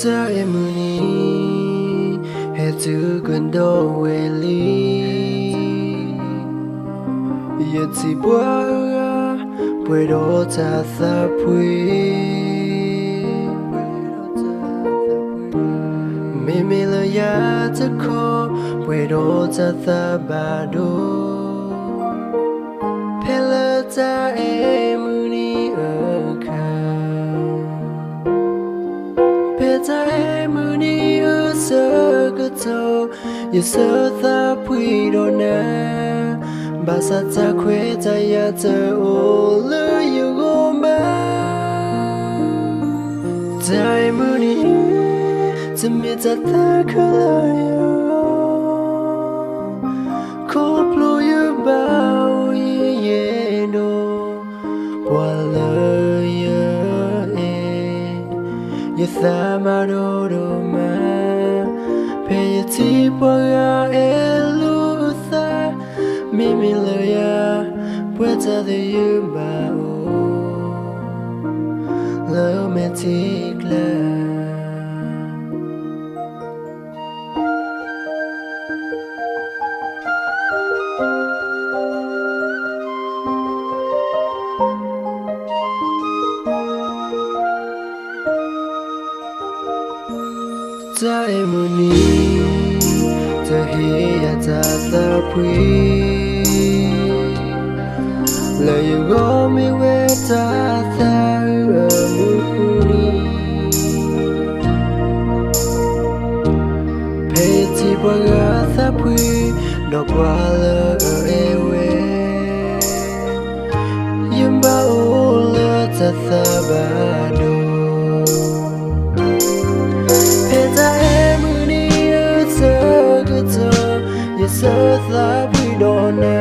ta em ni he tu gundo weli ye ti bua puedo ta tha pui me lo ya ta ko puedo ta tha ba do pela ta em ni ta em ni sơ cơ to ye sơ ta pui do na ba sa ta kwe ta ya ta o le you go ma ta em ni ta me ta ta ka ya ko plo you ba ye do wa le ye tha ma do ma pe ye ti po ya e lu tha mi lo ya pwe ta de you ba o lo me ti kla ta em ni ta hi ya ta ta pui lời yêu go mi we ta ta mu ni pe ti pa ga ta pui do kwa le e we yim ba o le ta ta ba do sơ ta vui đỏ na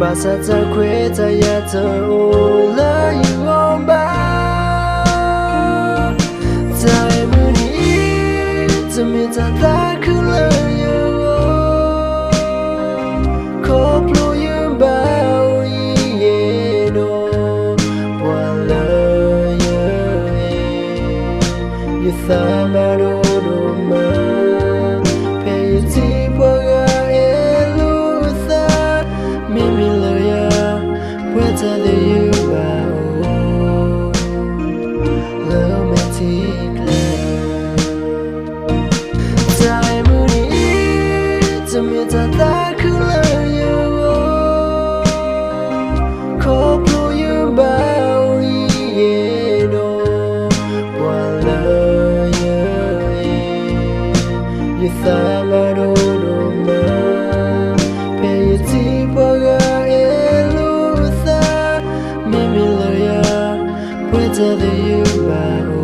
ba sa ta kwe ta ya ta o la you on ba ta em ni ta mi ta ta ku la you ko plo you ba o ye do wa la you tha ma do ma ta de you ba o lo me ti kla ta em ni ta mi ta ta ku la you ko plo you ba o ye do wa la you tha ma do ma pe ti po ga ta de you ba